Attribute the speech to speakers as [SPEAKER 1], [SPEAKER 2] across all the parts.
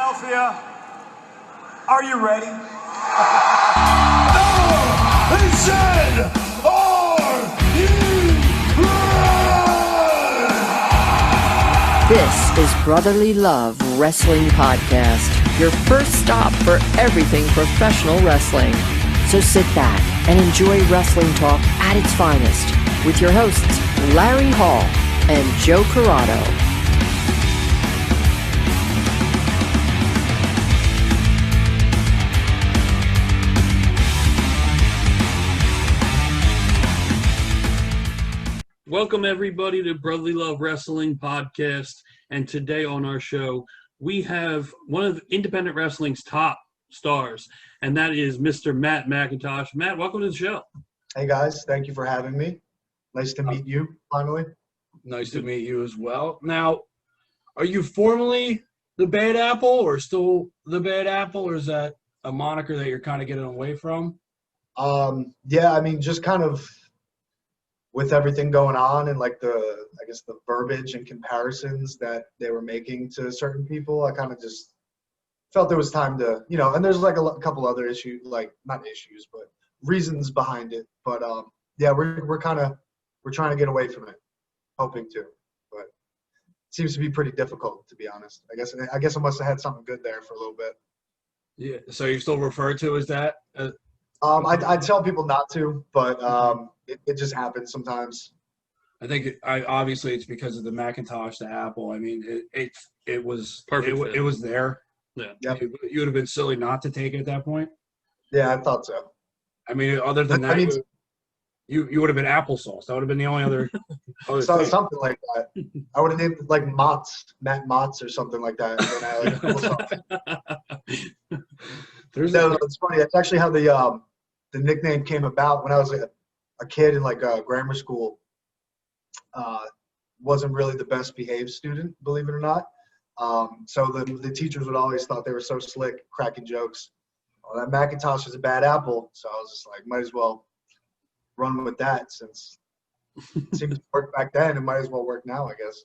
[SPEAKER 1] Philadelphia, are you ready?
[SPEAKER 2] They said, are you ready?
[SPEAKER 3] This is Brotherly Love Wrestling Podcast, your first stop for everything professional wrestling. So sit back and enjoy wrestling talk at its finest with your hosts, Larry Hall and Joe Corrado.
[SPEAKER 4] Welcome, everybody, to Brotherly Love Wrestling Podcast. And today on our show, we have one of independent wrestling's top stars, and that is Mr. Matt McIntosh. Matt, welcome to the show.
[SPEAKER 5] Hey, guys. Thank you for having me. Nice to meet you, finally.
[SPEAKER 6] Nice to meet you as well. Now, are you formally the Bad Apple or still the Bad Apple, or is that a moniker that you're kind of getting away from?
[SPEAKER 5] Yeah, I mean, just kind of with everything going on and like the verbiage and comparisons that they were making to certain people, I kind of just felt there was time to, and there's like a couple other issues, like not issues, but reasons behind it. But yeah, we're trying to get away from it, hoping to, but it seems to be pretty difficult, to be honest. I guess I must have had something good there for a little bit.
[SPEAKER 6] Yeah. So you're still referred to as that?
[SPEAKER 5] I tell people not to, but it just happens sometimes.
[SPEAKER 6] I think obviously it's because of the Macintosh, the Apple. I mean, it was perfect. It was there.
[SPEAKER 4] Yeah.
[SPEAKER 5] Yep.
[SPEAKER 6] You would have been silly not to take it at that point.
[SPEAKER 5] Yeah, I thought so.
[SPEAKER 6] I mean, other than that, you would have been applesauce. That would have been the only other
[SPEAKER 5] something like that. I would have named it like Matt Motts or something like that. It's funny. That's actually how the nickname came about when I was a kid in like grammar school. Wasn't really the best behaved student, believe it or not. So the teachers would always thought they were so slick, cracking jokes. Oh, that Macintosh is a bad apple. So I was just like, might as well run with that since it seemed to work back then. It might as well work now, I guess.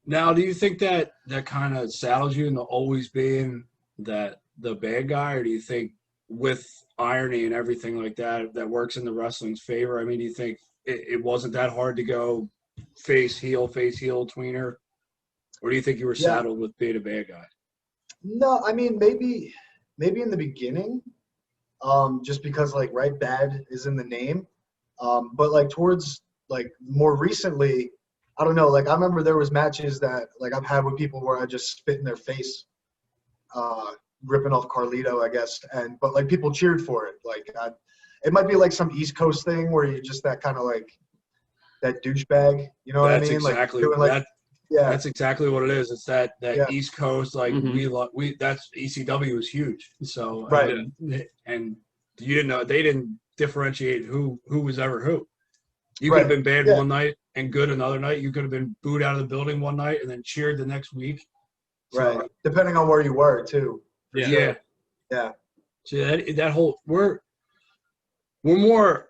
[SPEAKER 6] Now, do you think that kind of saddles you into always being the bad guy, or do you think with irony and everything like that works in the wrestling's favor? I mean, do you think it wasn't that hard to go face heel tweener, or do you think you were saddled with being a bad guy?
[SPEAKER 5] No, I mean maybe in the beginning, just because like bad is in the name, but like towards like more recently, I don't know. Like I remember there was matches that like I've had with people where I just spit in their face. Ripping off Carlito, I guess, but like people cheered for it. Like it might be like some East Coast thing where you're just that kind of like that douchebag. You know what I mean?
[SPEAKER 6] Exactly. That's exactly what it is. It's that East Coast. Like that's ECW is huge. So
[SPEAKER 5] right.
[SPEAKER 6] And you didn't know, they didn't differentiate who was ever who. You could have been bad one night and good another night. You could have been booed out of the building one night and then cheered the next week.
[SPEAKER 5] So, right. Depending on where you were too.
[SPEAKER 6] Yeah.
[SPEAKER 5] Yeah.
[SPEAKER 6] So that whole we're more,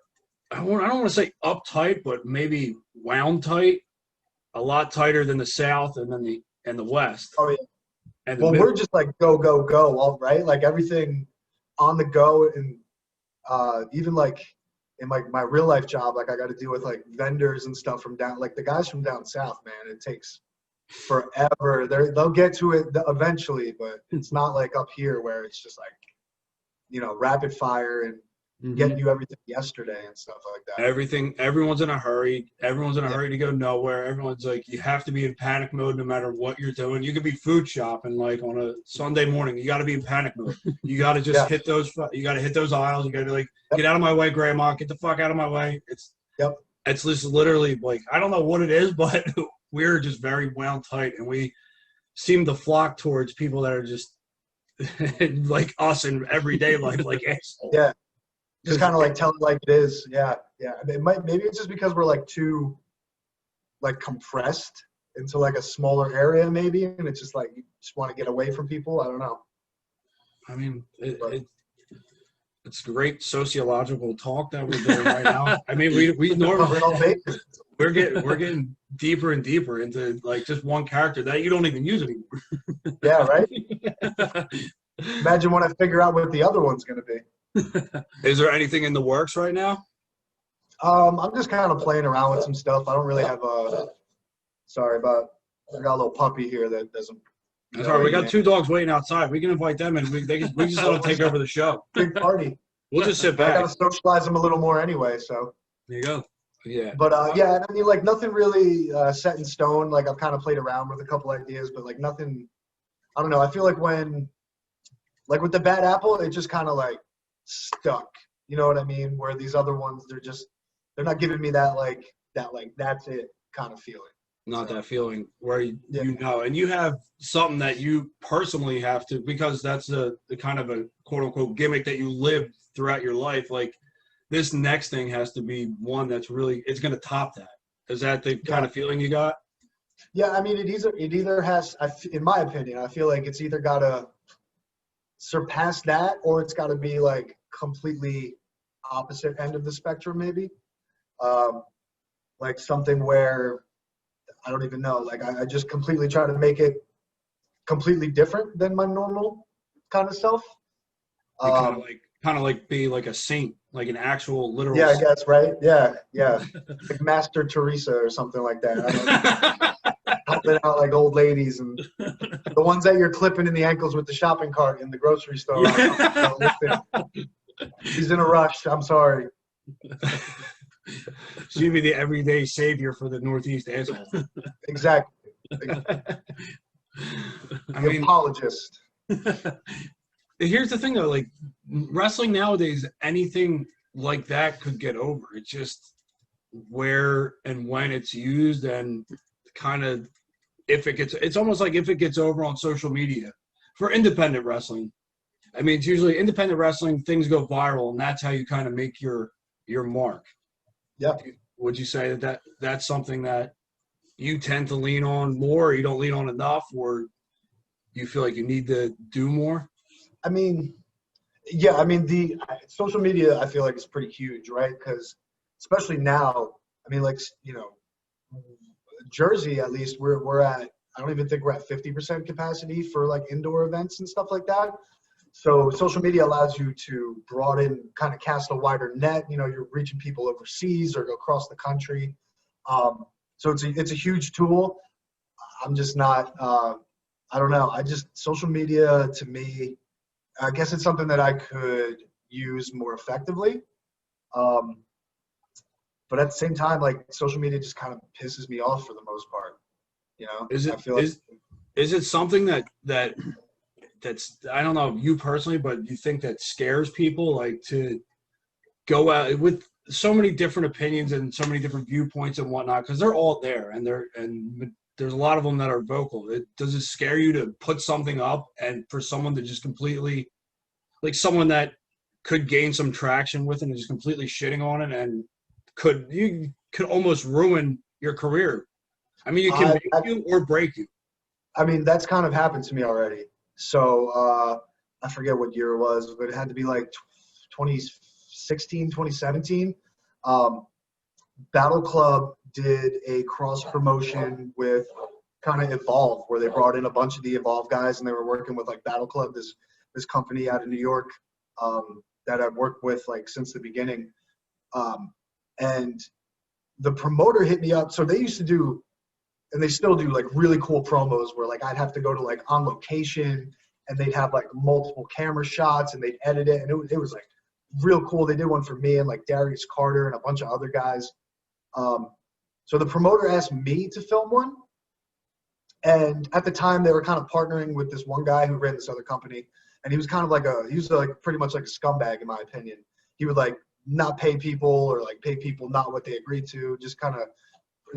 [SPEAKER 6] I don't want to say uptight, but maybe wound tight, a lot tighter than the South and then the West.
[SPEAKER 5] Oh yeah. And we're just like go, all right. Like everything on the go, and even like in my real life job, like I got to deal with like vendors and stuff from down, like the guys from down South, man. It takes forever. They'll get to it eventually, but it's not like up here where it's just like, rapid fire and getting you everything yesterday and stuff like that.
[SPEAKER 6] Everyone's in a hurry. Everyone's in a hurry to go nowhere. Everyone's like, you have to be in panic mode no matter what you're doing. You could be food shopping like on a Sunday morning. You got to be in panic mode. You got to just hit those. You got to hit those aisles. You got to be like, get out of my way, Grandma. Get the fuck out of my way. It's just literally like, I don't know what it is, but we're just very wound tight, and we seem to flock towards people that are just like us in everyday life, like assholes.
[SPEAKER 5] Yeah, just kind of like tell it like it is. Yeah. Maybe it's just because we're like too like compressed into like a smaller area, maybe, and it's just like you just want to get away from people. I don't know.
[SPEAKER 6] I mean, it's great sociological talk that we're doing right now. I mean, we normally We're getting deeper and deeper into like just one character that you don't even use anymore.
[SPEAKER 5] Yeah, right? Imagine when I figure out what the other one's going to be.
[SPEAKER 6] Is there anything in the works right now?
[SPEAKER 5] I'm just kind of playing around with some stuff. I don't really have a. Sorry, but I got a little puppy here that doesn't.
[SPEAKER 6] That's all right. We got 2 dogs waiting outside. We can invite them and we just let them take over the show.
[SPEAKER 5] Big party.
[SPEAKER 6] We'll just sit
[SPEAKER 5] I
[SPEAKER 6] back.
[SPEAKER 5] got to socialize them a little more anyway, so.
[SPEAKER 4] There you go.
[SPEAKER 6] Yeah.
[SPEAKER 5] But yeah, I mean, like nothing really set in stone. Like I've kind of played around with a couple ideas, but like nothing. I don't know. I feel like like with the Bad Apple, it just kind of like stuck. You know what I mean? Where these other ones, they're not giving me that that's it kind of feeling.
[SPEAKER 6] Not that feeling where you know, and you have something that you personally have to, because that's the kind of a quote unquote gimmick that you live throughout your life. Like this next thing has to be one that's really, it's going to top that. Is that the kind of feeling you got?
[SPEAKER 5] Yeah, I mean, it either has, in my opinion, I feel like it's either got to surpass that or it's got to be like completely opposite end of the spectrum, maybe. Like something where I don't even know. Like I just completely try to make it completely different than my normal kind of self.
[SPEAKER 6] Kind of like be like a saint, like an actual literal.
[SPEAKER 5] Yeah, I guess, right? Yeah. Like Master Teresa or something like that. Helping out like old ladies and the ones that you're clipping in the ankles with the shopping cart in the grocery store. He's in a rush. I'm sorry.
[SPEAKER 6] So you'd be the everyday savior for the Northeast asshole.
[SPEAKER 5] Exactly.
[SPEAKER 6] I mean,
[SPEAKER 5] apologist.
[SPEAKER 6] Here's the thing though, like wrestling nowadays, anything like that could get over. It's just where and when it's used, and kind of it's almost like if it gets over on social media for independent wrestling. I mean, it's usually independent wrestling, things go viral, and that's how you kind of make your mark.
[SPEAKER 5] Yeah.
[SPEAKER 6] Would you say that that's something that you tend to lean on more, or you don't lean on enough, or you feel like you need to do more?
[SPEAKER 5] I mean, yeah, I mean, the social media, I feel like is pretty huge, right? Because especially now, I mean, like, you know, Jersey, at least we're at, I don't even think we're at 50% capacity for like indoor events and stuff like that. So social media allows you to broaden, kind of cast a wider net. You know, you're reaching people overseas or across the country. So it's a huge tool. I'm just not, I don't know. Social media to me, I guess it's something that I could use more effectively. But at the same time, like social media just kind of pisses me off for the most part. You know,
[SPEAKER 6] is it something that's, I don't know you personally, but you think that scares people, like to go out with so many different opinions and so many different viewpoints and whatnot, because they're all there and there's a lot of them that are vocal. Does it scare you to put something up and for someone to just completely, like someone that could gain some traction with it and just completely shitting on it, and you could almost ruin your career? I mean, you can make you or break you.
[SPEAKER 5] I mean, that's kind of happened to me already. So I forget what year it was, but it had to be like 2016, 2017. Battle Club did a cross promotion with kind of Evolve, where they brought in a bunch of the Evolve guys, and they were working with like Battle Club, this company out of New York that I've worked with like since the beginning. And the promoter hit me up. So they used to do, and they still do, like really cool promos where like I'd have to go to like On Location, and they'd have like multiple camera shots and they'd edit it, and it was like real cool. They did one for me and like Darius Carter and a bunch of other guys. So the promoter asked me to film one, and at the time they were kind of partnering with this one guy who ran this other company, and he was kind of like pretty much like a scumbag in my opinion. He would like not pay people, or like pay people not what they agreed to, just kind of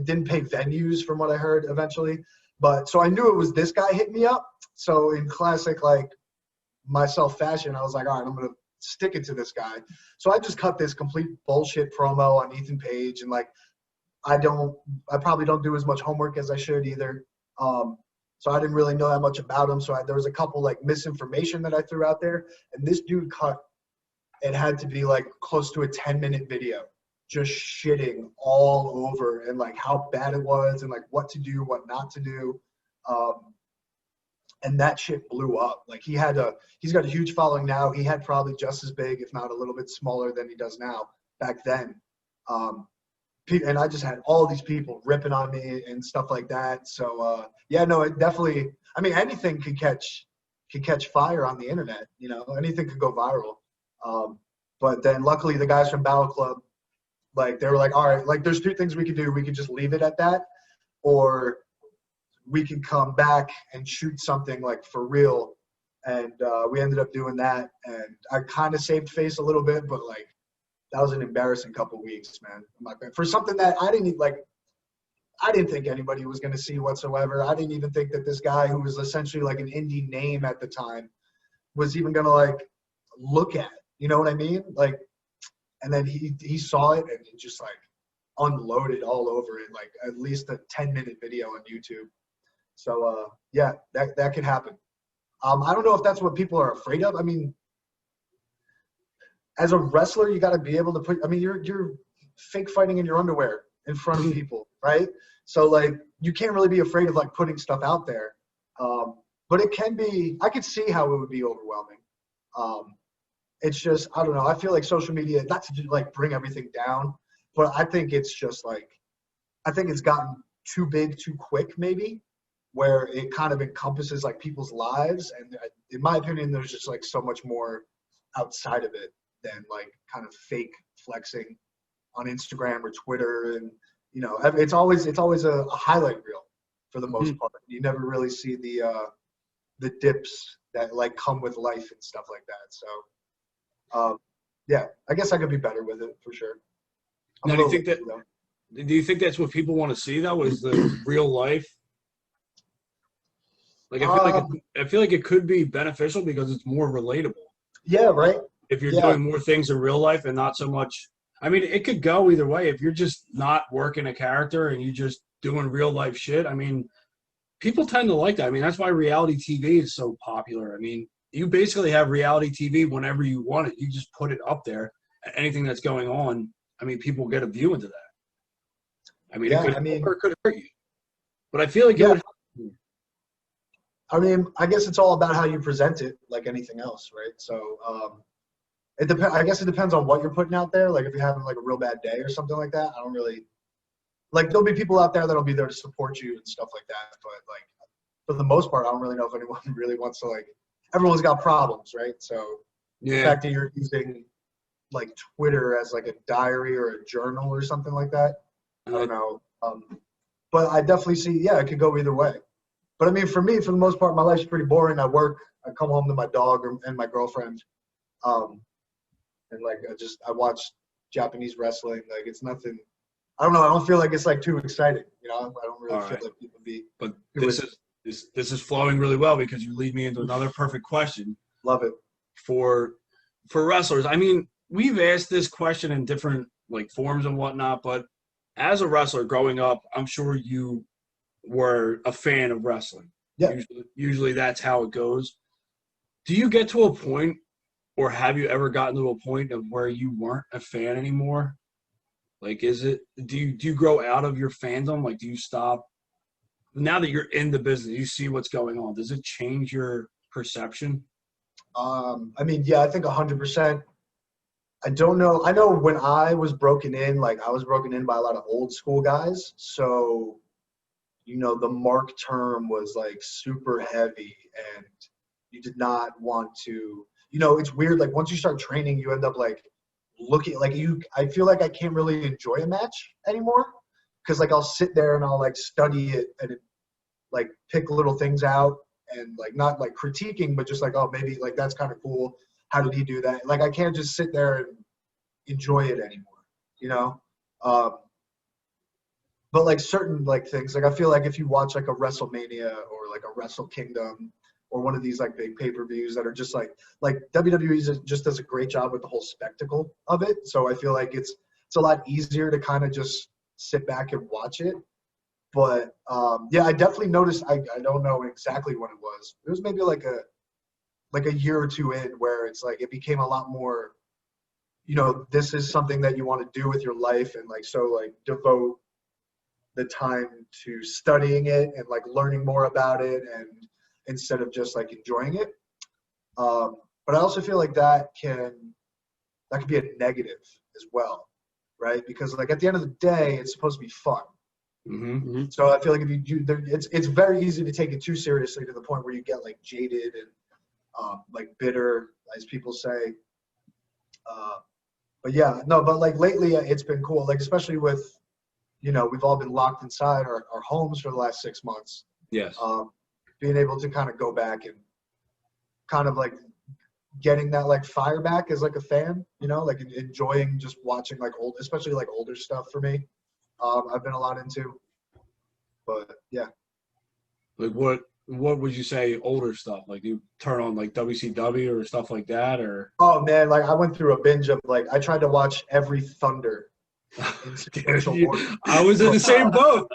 [SPEAKER 5] didn't pay venues from what I heard eventually. But so I knew it was this guy hit me up. So in classic like myself fashion, I was like, all right, I'm going to stick it to this guy. So I just cut this complete bullshit promo on Ethan Page, and like I probably don't do as much homework as I should either. So I didn't really know that much about him. So there was a couple like misinformation that I threw out there, and this dude cut, it had to be like close to a 10-minute video. just shitting all over and like how bad it was and like what to do, what not to do. And that shit blew up. Like he's got a huge following now. He had probably just as big, if not a little bit smaller than he does now back then. And I just had all these people ripping on me and stuff like that. So yeah, no, it definitely, I mean, anything could catch fire on the internet, you know, anything could go viral. But then luckily the guys from Battle Club, like they were like, all right, like there's two things we could do. We could just leave it at that, or we can come back and shoot something like for real. And we ended up doing that. And I kind of saved face a little bit, but like that was an embarrassing couple weeks, man. For something that I didn't think anybody was going to see whatsoever. I didn't even think that this guy who was essentially like an indie name at the time was even going to like look at it. You know what I mean? Like, and then he saw it and he just like unloaded all over it, like at least a 10-minute video on YouTube. So yeah, that could happen. I don't know if that's what people are afraid of. I mean, as a wrestler, you got to be able to put. I mean, you're fake fighting in your underwear in front of people, right? So like, you can't really be afraid of like putting stuff out there. But it can be. I could see how it would be overwhelming. It's just, I don't know. I feel like social media, not to like bring everything down, but I think it's just like, I think it's gotten too big too quick, maybe, where it kind of encompasses like people's lives. And in my opinion, there's just like so much more outside of it than like kind of fake flexing on Instagram or Twitter. And, you know, it's always a highlight reel for the most part. You never really see the dips that like come with life and stuff like that. So, yeah, I guess I could be better with it for sure.
[SPEAKER 6] Now, do you think that's what people want to see though? Is the real life? Like I feel like it could be beneficial because it's more relatable.
[SPEAKER 5] Yeah, right.
[SPEAKER 6] If you're doing more things in real life and not so much, I mean, it could go either way. If you're just not working a character and you're just doing real life shit, I mean, people tend to like that. I mean, that's why reality TV is so popular. I mean, you basically have reality TV whenever you want it. You just put it up there. Anything that's going on, I mean, people get a view into that. I mean, it could hurt you. But I feel like it would help you.
[SPEAKER 5] I mean, I guess it's all about how you present it, like anything else, right? So it depends. I guess it depends on what you're putting out there. Like if you're having like a real bad day or something like that, I don't really like. There'll be people out there that'll be there to support you and stuff like that. But like for the most part, I don't really know if anyone really wants to like. Everyone's got problems, right? So the fact that you're using like Twitter as like a diary or a journal or something like that, I don't know. But I definitely see, yeah, it could go either way. But I mean, for me, for the most part, my life's pretty boring. I work, I come home to my dog and my girlfriend, and like I watch Japanese wrestling. Like it's nothing. I don't know. I don't feel like it's like too exciting. You know, I don't really feel like people be.
[SPEAKER 6] But this is flowing really well because you lead me into another perfect question.
[SPEAKER 5] Love it.
[SPEAKER 6] For wrestlers, I mean, we've asked this question in different like forms and whatnot, but as a wrestler growing up, I'm sure you were a fan of wrestling.
[SPEAKER 5] Yeah.
[SPEAKER 6] Usually that's how it goes. Do you get to a point, or have you ever gotten to a point of where you weren't a fan anymore? Like, do you grow out of your fandom? Like, do you stop? Now that you're in the business, you see what's going on. Does it change your perception?
[SPEAKER 5] I mean, yeah, I think 100%. I don't know. I know when I was broken in, like I was broken in by a lot of old school guys. So, you know, the mark term was like super heavy and you did not want to, you know, it's weird. Like once you start training, you end up like looking like I feel like I can't really enjoy a match anymore. Cause like I'll sit there and I'll like study it and like pick little things out and like not like critiquing, but just like, oh, maybe like that's kind of cool. How did he do that? Like I can't just sit there and enjoy it anymore, you know? But like certain like things, like I feel like if you watch like a WrestleMania or like a Wrestle Kingdom or one of these like big pay-per-views that are just like WWE just does a great job with the whole spectacle of it. So I feel like it's a lot easier to kind of just sit back and watch it. But yeah, I definitely noticed. I don't know exactly what it was. It was maybe like a year or two in where it's like it became a lot more. this is something that you want to do with your life, and like, so like devote the time to studying it and like learning more about it, and instead of just like enjoying it. But I also feel like that could be a negative as well, right? Because like at the end of the day, it's supposed to be fun.
[SPEAKER 6] Mm-hmm.
[SPEAKER 5] So I feel like if you do, it's very easy to take it too seriously to the point where you get like jaded and like bitter, as people say. But yeah, no, but like lately it's been cool, like especially with, we've all been locked inside our homes for the last 6 months.
[SPEAKER 6] Yes.
[SPEAKER 5] Being able to kind of go back and kind of like getting that like fire back as like a fan, like enjoying just watching like especially like older stuff for me. I've been a lot into, but yeah.
[SPEAKER 6] Like what would you say older stuff? Like you turn on like WCW or stuff like that, or?
[SPEAKER 5] Oh man, like I went through a binge of like, I tried to watch every Thunder in sequential order.
[SPEAKER 6] I was in the same boat.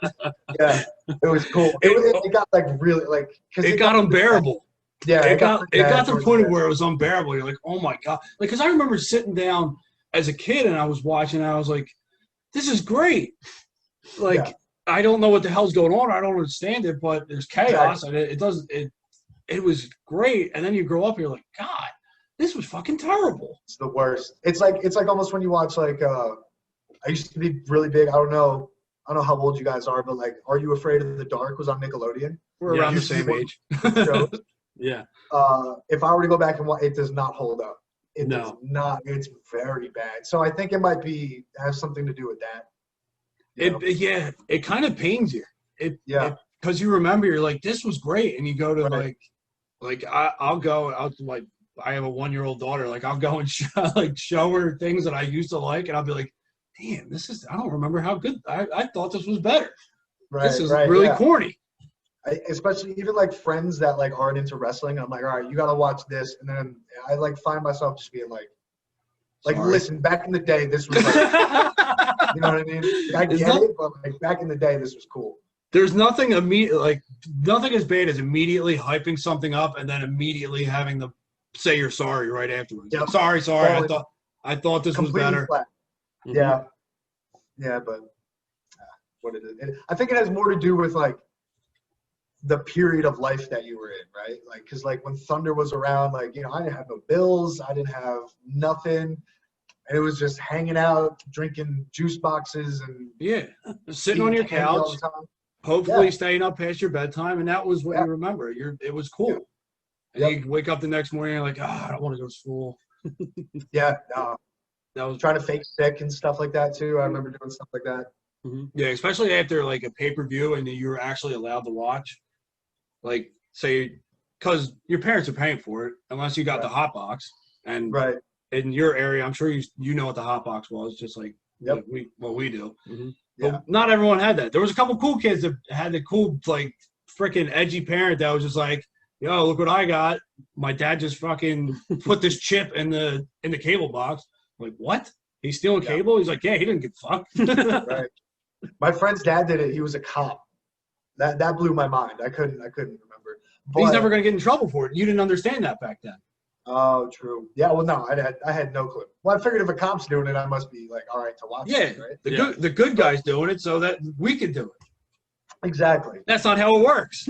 [SPEAKER 5] Yeah, it was cool. It got like really like, cause
[SPEAKER 6] it got unbearable.
[SPEAKER 5] Yeah,
[SPEAKER 6] it got to the point where it was unbearable. You're like, oh my God. Like, cause I remember sitting down as a kid and I was watching and I was like, this is great. Like, yeah. I don't know what the hell's going on. I don't understand it, but there's chaos and it was great. And then you grow up and you're like, God, this was fucking terrible.
[SPEAKER 5] It's the worst. It's like almost when you watch like, I used to be really big. I don't know how old you guys are, but like, Are You Afraid of the Dark was on Nickelodeon.
[SPEAKER 6] We're around the same age.
[SPEAKER 4] Yeah.
[SPEAKER 5] If I were to go back and watch, it does not hold up. It
[SPEAKER 4] No.
[SPEAKER 5] does not. It's very bad. So I think it might have something to do with that.
[SPEAKER 6] It kind of pains you. Because you remember, you're like, this was great, and you go to I'll like, I have a 1-year-old daughter. Like, I'll go and show her things that I used to like, and I'll be like, damn, I don't remember how good. I thought this was better.
[SPEAKER 5] Right.
[SPEAKER 6] This is really corny.
[SPEAKER 5] Especially even like friends that like aren't into wrestling. I'm like, all right, you got to watch this, and then I like find myself just being like, listen, back in the day, this was like, you know what I mean? I get it, but like back in the day, this was cool.
[SPEAKER 6] There's nothing nothing as bad as immediately hyping something up and then immediately having to say you're sorry right afterwards.
[SPEAKER 5] Yep.
[SPEAKER 6] Sorry. I thought this was better.
[SPEAKER 5] Mm-hmm. Yeah, but what is it? I think it has more to do with like the period of life that you were in, right? Like, because like when Thunder was around, like, I didn't have no bills, I didn't have nothing, and it was just hanging out, drinking juice boxes, and
[SPEAKER 6] sitting on your couch, hopefully staying up past your bedtime, and that was what you remember. It was cool. And you wake up the next morning, you're like, I don't want to go to school.
[SPEAKER 5] That was trying to fake sick and stuff like that too. I remember doing stuff like that.
[SPEAKER 6] Mm-hmm. Yeah, especially after like a pay-per-view and you're actually allowed to watch. Like, say, because your parents are paying for it, unless you got the hot box. And in your area, I'm sure you know what the hot box was, just like what we do.
[SPEAKER 4] Mm-hmm.
[SPEAKER 6] But not everyone had that. There was a couple cool kids that had the cool, like, freaking edgy parent that was just like, yo, look what I got. My dad just fucking put this chip in the cable box. I'm like, what? He's stealing cable? He's like, yeah, he didn't give a fuck.
[SPEAKER 5] Right. My friend's dad did it. He was a cop. That blew my mind. I couldn't remember.
[SPEAKER 6] But he's never going to get in trouble for it. You didn't understand that back then.
[SPEAKER 5] Oh, true. Yeah, well, no, I had no clue. Well, I figured if a cop's doing it, I must be like, all right to watch it, right?
[SPEAKER 6] The good guy's doing it so that we can do it.
[SPEAKER 5] Exactly.
[SPEAKER 6] That's not how it works.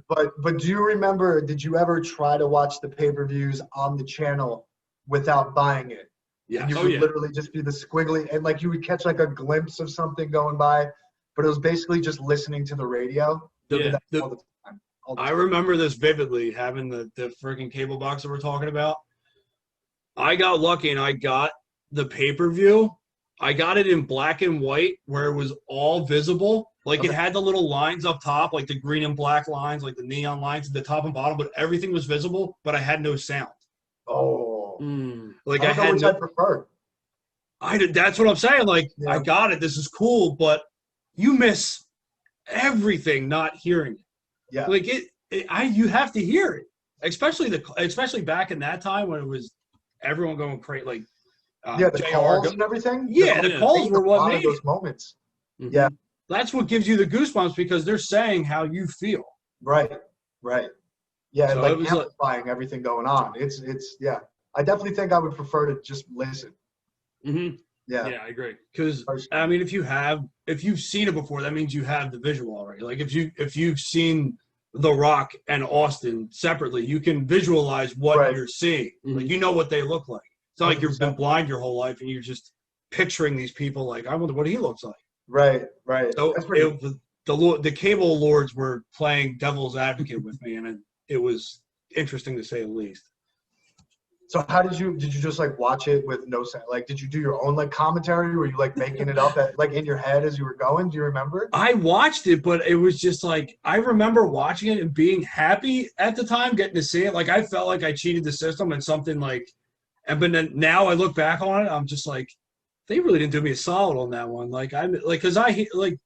[SPEAKER 5] But do you remember, did you ever try to watch the pay-per-views on the channel without buying it?
[SPEAKER 6] Yeah.
[SPEAKER 5] And you would literally just be the squiggly, and like you would catch like a glimpse of something going by, but it was basically just listening to the radio. All the time.
[SPEAKER 6] I remember this vividly, having the freaking cable box that we're talking about. I got lucky and I got the pay-per-view. I got it in black and white where it was all visible. Like it had the little lines up top, like the green and black lines, like the neon lines at the top and bottom, but everything was visible, but I had no sound.
[SPEAKER 5] Oh.
[SPEAKER 6] Like
[SPEAKER 5] I had I prefer.
[SPEAKER 6] That's what I'm saying. Like, I got it. This is cool, but you miss everything not hearing it.
[SPEAKER 5] Yeah.
[SPEAKER 6] Like you have to hear it, especially back in that time when it was everyone going crazy. Like,
[SPEAKER 5] the calls and everything.
[SPEAKER 6] Yeah, the calls were what made
[SPEAKER 5] those moments.
[SPEAKER 6] Mm-hmm. Yeah. That's what gives you the goosebumps because they're saying how you feel.
[SPEAKER 5] Right. Yeah, so like amplifying everything going on. It's I definitely think I would prefer to just listen.
[SPEAKER 4] Mm-hmm.
[SPEAKER 5] Yeah.
[SPEAKER 4] Yeah, I agree.
[SPEAKER 6] Because I mean, if you've seen it before, that means you have the visual already. Like if you've seen The Rock and Austin separately, you can visualize what
[SPEAKER 5] Right.
[SPEAKER 6] you're seeing.
[SPEAKER 4] Mhm.
[SPEAKER 6] Like you know what they look like. It's not like you've been
[SPEAKER 5] 100%.
[SPEAKER 6] blind your whole life and you're just picturing these people. Like I wonder what he looks like.
[SPEAKER 5] Right. Right.
[SPEAKER 6] So
[SPEAKER 5] That's pretty.
[SPEAKER 6] the cable lords were playing devil's advocate with me, and it was interesting to say the least.
[SPEAKER 5] So how did you just like watch it with no sound? Like, did you do your own like commentary? Were you like making it up like in your head as you were going? Do you remember?
[SPEAKER 6] I watched it, but it was just like I remember watching it and being happy at the time, getting to see it. Like I felt like I cheated the system and something like, but then now I look back on it, I'm just like, they really didn't do me a solid on that one. Like because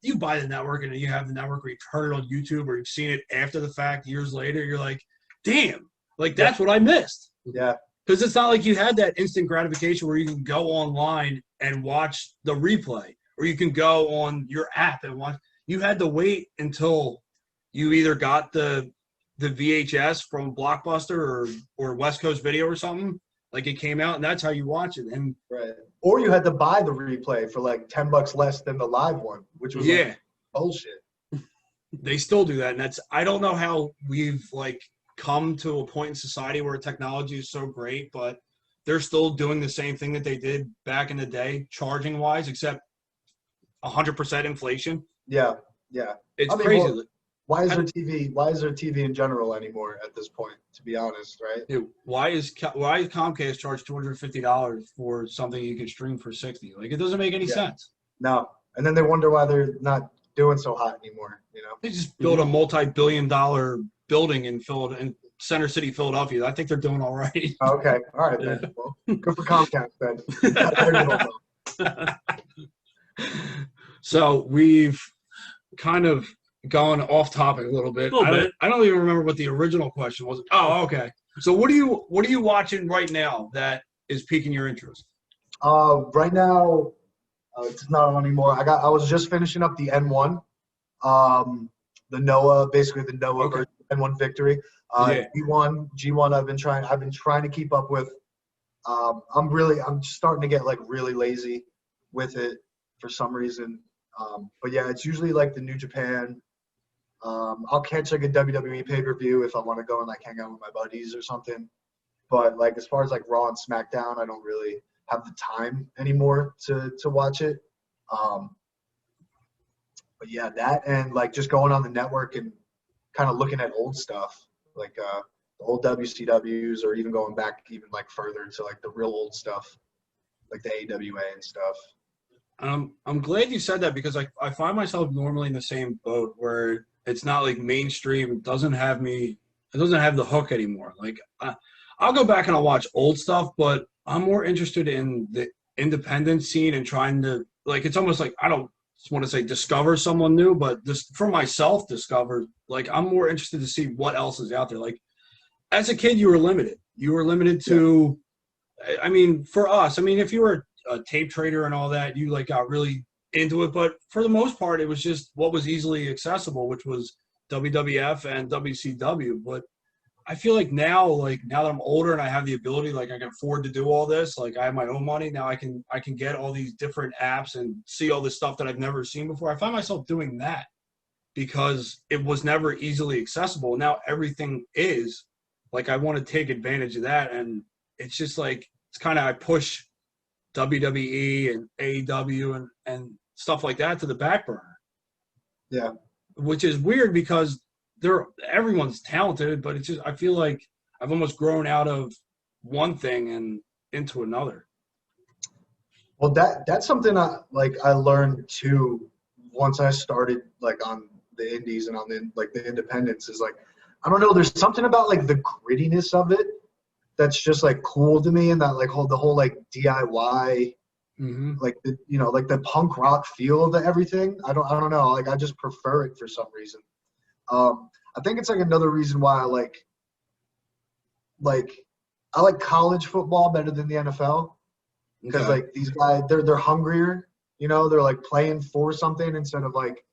[SPEAKER 6] you buy the network and you have the network where you've heard it on YouTube or you've seen it after the fact years later. You're like, damn, like that's what I missed.
[SPEAKER 5] Yeah.
[SPEAKER 6] Because it's not like you had that instant gratification where you can go online and watch the replay, or you can go on your app and watch. You had to wait until you either got the VHS from Blockbuster or West Coast Video or something, like it came out, and that's how you watch it. And
[SPEAKER 5] Right. Or you had to buy the replay for like $10 less than the live one, which was like bullshit.
[SPEAKER 6] They still do that, and I don't know how we've like come to a point in society where technology is so great, but they're still doing the same thing that they did back in the day, charging wise, except 100% inflation.
[SPEAKER 5] Yeah.
[SPEAKER 6] It's crazy.
[SPEAKER 5] Well, why is there TV in general anymore at this point? To be honest, right?
[SPEAKER 6] Dude, why is Comcast charged $250 for something you can stream for $60? Like it doesn't make any sense.
[SPEAKER 5] No, and then they wonder why they're not doing so hot anymore. You know,
[SPEAKER 6] They just built a multi-billion-dollar building in Center City, Philadelphia. I think they're doing all right.
[SPEAKER 5] Okay, all right then. Well, good for Comcast then.
[SPEAKER 6] So we've kind of gone off topic a little bit. I don't even remember what the original question was. Oh, okay. So what are you watching right now that is piquing your interest?
[SPEAKER 5] Right now, it's not on anymore. I was just finishing up the N1, the NOAA version N1 Victory. G1 I've been trying to keep up with. I'm starting to get like really lazy with it for some reason. But yeah, it's usually like the New Japan. I'll catch like a WWE pay-per-view if I want to go and like hang out with my buddies or something. But like as far as like Raw and SmackDown, I don't really have the time anymore to watch it. But yeah, that and like just going on the network and kind of looking at old stuff, like the old WCWs, or even going back even like further to like the real old stuff, like the AWA and stuff.
[SPEAKER 6] I'm glad you said that because I find myself normally in the same boat where it's not like mainstream. It doesn't have the hook anymore. Like I'll go back and I'll watch old stuff, but I'm more interested in the independent scene and trying to like, it's almost like, I don't want to say discover someone new, but just for myself, discover, like, I'm more interested to see what else is out there. Like as a kid, you were limited to, I mean, for us, I mean, if you were a tape trader and all that, you like got really into it, but for the most part it was just what was easily accessible, which was WWF and WCW. But I feel like now that I'm older and I have the ability, like I can afford to do all this, like I have my own money now, I can get all these different apps and see all this stuff that I've never seen before. I find myself doing that because it was never easily accessible. Now everything is. Like I want to take advantage of that, and it's just like it's kind of I push WWE and AEW and stuff like that to the back burner.
[SPEAKER 5] Yeah.
[SPEAKER 6] Which is weird because everyone's talented, but it's just I feel like I've almost grown out of one thing and into another.
[SPEAKER 5] Well, that's something I learned too once I started like on the indies and on the independents is like, I don't know, there's something about like the grittiness of it that's just like cool to me, and that like the whole like DIY, like the like the punk rock feel of everything. I don't know, like I just prefer it for some reason. I think it's like another reason why I like college football better than the NFL, because like these guys they're hungrier, they're like playing for something instead of like.